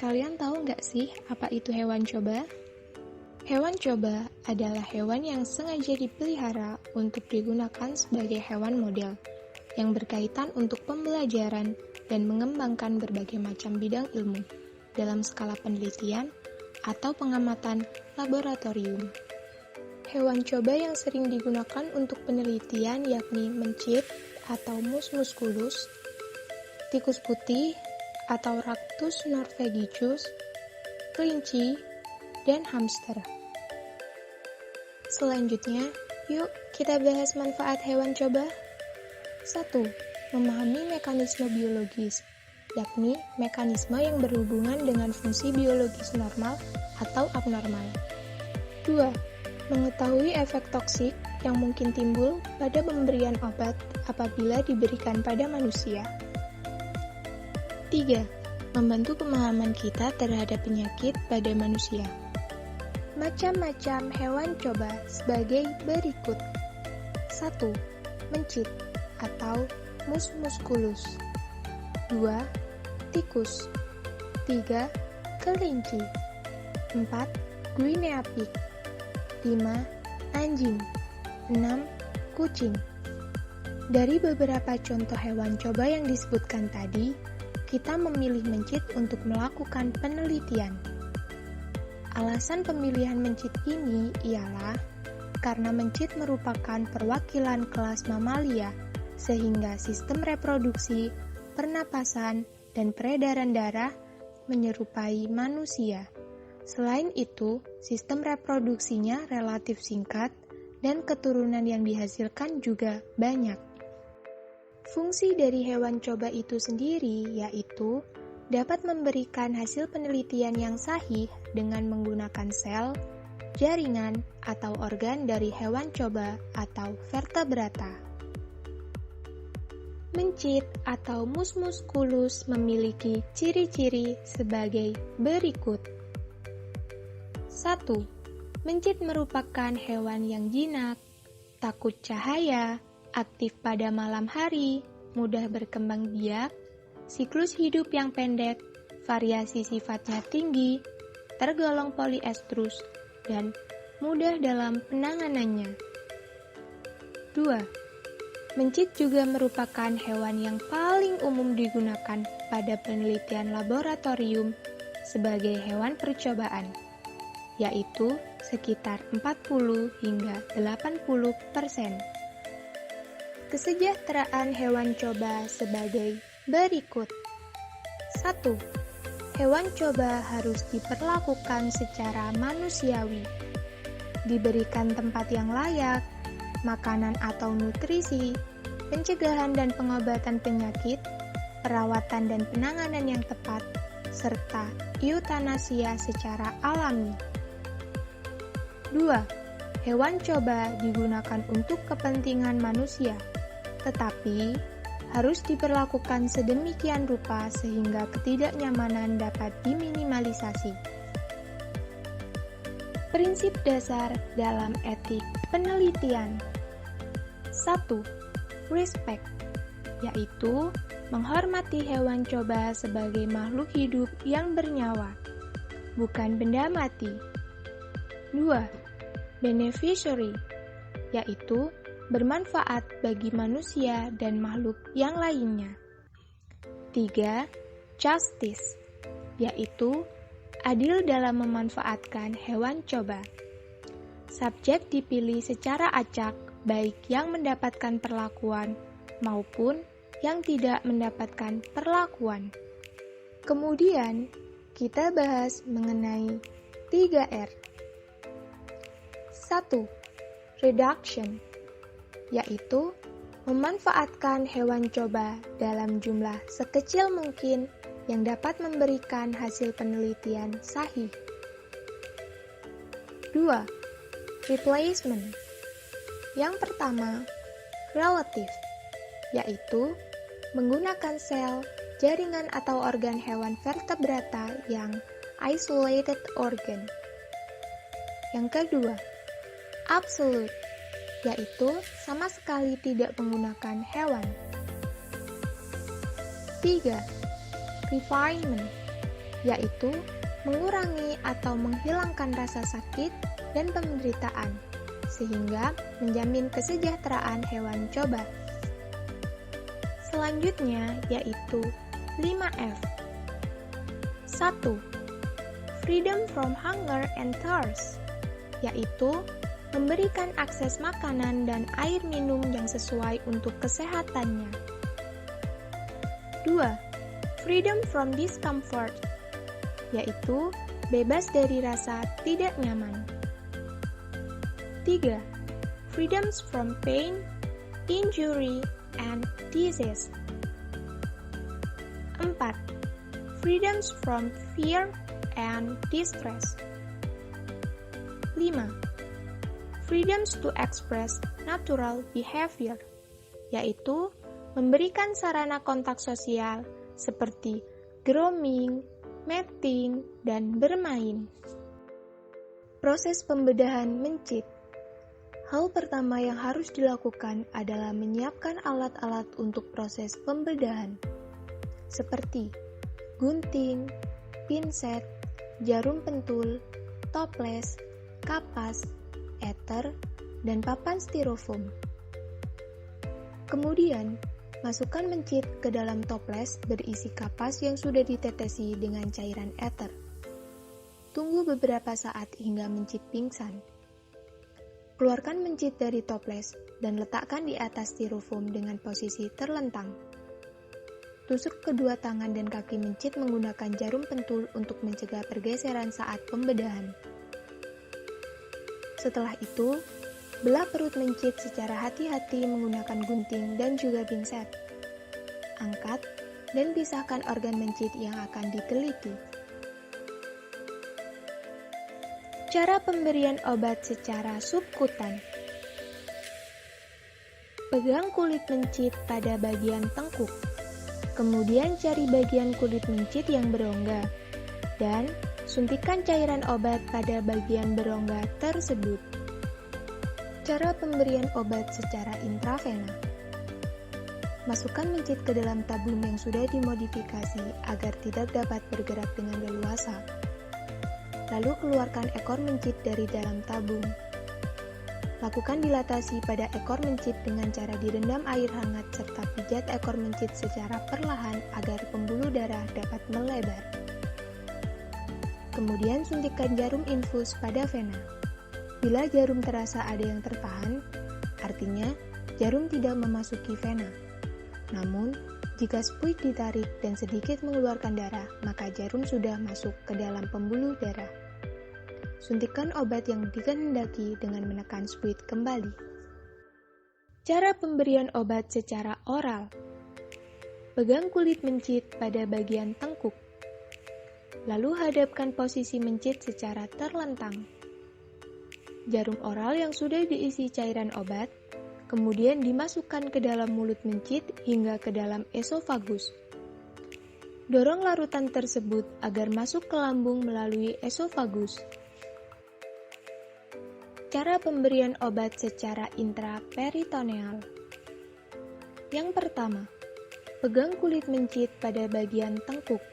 Kalian tahu nggak sih apa itu hewan coba? Hewan coba adalah hewan yang sengaja dipelihara untuk digunakan sebagai hewan model, yang berkaitan untuk pembelajaran dan mengembangkan berbagai macam bidang ilmu dalam skala penelitian atau pengamatan laboratorium. Hewan coba yang sering digunakan untuk penelitian yakni mencit atau mus musculus, tikus putih atau Ractus norvegicus, kelinci, dan hamster. Selanjutnya, yuk kita bahas manfaat hewan coba. 1. Memahami mekanisme biologis, yakni mekanisme yang berhubungan dengan fungsi biologis normal atau abnormal. 2. Mengetahui efek toksik yang mungkin timbul pada pemberian obat apabila diberikan pada manusia. 3. Membantu pemahaman kita terhadap penyakit pada manusia. Macam-macam hewan coba sebagai berikut. 1. Mencit atau mus musculus. 2. Tikus. 3. Kelinci. 4. Guinea pig. 5. Anjing. 6. Kucing. Dari beberapa contoh hewan coba yang disebutkan tadi, kita memilih mencit untuk melakukan penelitian. Alasan pemilihan mencit ini ialah karena mencit merupakan perwakilan kelas mamalia, sehingga sistem reproduksi, pernapasan, dan peredaran darah menyerupai manusia. Selain itu, sistem reproduksinya relatif singkat dan keturunan yang dihasilkan juga banyak. Fungsi dari hewan coba itu sendiri yaitu dapat memberikan hasil penelitian yang sahih dengan menggunakan sel, jaringan, atau organ dari hewan coba atau vertebrata. Mencit atau mus musculus memiliki ciri-ciri sebagai berikut. 1. Mencit merupakan hewan yang jinak, takut cahaya, aktif pada malam hari, mudah berkembang biak, siklus hidup yang pendek, variasi sifatnya tinggi, tergolong poliestrus, dan mudah dalam penanganannya. 2. Mencit juga merupakan hewan yang paling umum digunakan pada penelitian laboratorium sebagai hewan percobaan, yaitu sekitar 40 hingga 80%. Kesejahteraan hewan coba sebagai berikut. 1. Hewan coba harus diperlakukan secara manusiawi, diberikan tempat yang layak, makanan atau nutrisi, pencegahan dan pengobatan penyakit, perawatan dan penanganan yang tepat, serta eutanasia secara alami. 2. Hewan coba digunakan untuk kepentingan manusia, tetapi harus diperlakukan sedemikian rupa sehingga ketidaknyamanan dapat diminimalisasi. Prinsip dasar dalam etik penelitian. 1. Respect, yaitu menghormati hewan coba sebagai makhluk hidup yang bernyawa, bukan benda mati. 2. Beneficiary, yaitu bermanfaat bagi manusia dan makhluk yang lainnya. 3. Justice, yaitu adil dalam memanfaatkan hewan coba. Subjek dipilih secara acak, baik yang mendapatkan perlakuan maupun yang tidak mendapatkan perlakuan. Kemudian, kita bahas mengenai 3R. 1. Reduction, yaitu memanfaatkan hewan coba dalam jumlah sekecil mungkin yang dapat memberikan hasil penelitian sahih. 2. Replacement. Yang pertama, relative, yaitu menggunakan sel, jaringan atau organ hewan vertebrata yang isolated organ. Yang kedua, absolute, yaitu sama sekali tidak menggunakan hewan. 3. Refinement, yaitu mengurangi atau menghilangkan rasa sakit dan penderitaan, sehingga menjamin kesejahteraan hewan coba. Selanjutnya yaitu 5F. 1. Freedom from hunger and thirst, yaitu memberikan akses makanan dan air minum yang sesuai untuk kesehatannya. 2. Freedom from discomfort, yaitu bebas dari rasa tidak nyaman. 3. Freedoms from pain, injury, and disease. 4. Freedoms from fear and distress. 5. Freedoms to express natural behavior, yaitu memberikan sarana kontak sosial seperti grooming, mating, dan bermain. Proses pembedahan mencit. Hal pertama yang harus dilakukan adalah menyiapkan alat-alat untuk proses pembedahan, seperti gunting, pinset, jarum pentul, toples, kapas, ether, dan papan styrofoam. Kemudian, masukkan mencit ke dalam toples berisi kapas yang sudah ditetesi dengan cairan ether. Tunggu beberapa saat hingga mencit pingsan. Keluarkan mencit dari toples dan letakkan di atas styrofoam dengan posisi terlentang. Tusuk kedua tangan dan kaki mencit menggunakan jarum pentul untuk mencegah pergeseran saat pembedahan. Setelah itu, belah perut mencit secara hati-hati menggunakan gunting dan juga pinset. Angkat dan pisahkan organ mencit yang akan diteliti. Cara pemberian obat secara subkutan. Pegang kulit mencit pada bagian tengkuk. Kemudian cari bagian kulit mencit yang berongga. Dan suntikan cairan obat pada bagian berongga tersebut. Cara pemberian obat secara intravena. Masukkan mencit ke dalam tabung yang sudah dimodifikasi agar tidak dapat bergerak dengan leluasa. Lalu keluarkan ekor mencit dari dalam tabung. Lakukan dilatasi pada ekor mencit dengan cara direndam air hangat serta pijat ekor mencit secara perlahan agar pembuluh darah dapat melebar. Kemudian suntikkan jarum infus pada vena. Bila jarum terasa ada yang tertahan, artinya jarum tidak memasuki vena. Namun, jika spuit ditarik dan sedikit mengeluarkan darah, maka jarum sudah masuk ke dalam pembuluh darah. Suntikan obat yang dikehendaki dengan menekan spuit kembali. Cara pemberian obat secara oral. Pegang kulit mencit pada bagian tengkuk. Lalu hadapkan posisi mencit secara terlentang. Jarum oral yang sudah diisi cairan obat, kemudian dimasukkan ke dalam mulut mencit hingga ke dalam esofagus. Dorong larutan tersebut agar masuk ke lambung melalui esofagus. Cara pemberian obat secara intraperitoneal. Yang pertama, pegang kulit mencit pada bagian tengkuk.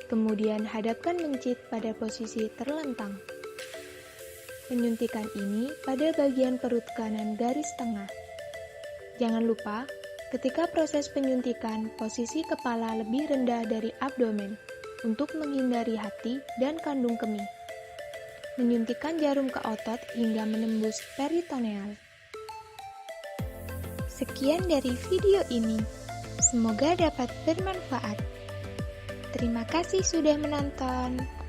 Kemudian hadapkan mencit pada posisi terlentang. Penyuntikan ini pada bagian perut kanan garis tengah. Jangan lupa, ketika proses penyuntikan, posisi kepala lebih rendah dari abdomen untuk menghindari hati dan kandung kemih. Menyuntikkan jarum ke otot hingga menembus peritoneal. Sekian dari video ini. Semoga dapat bermanfaat. Terima kasih sudah menonton.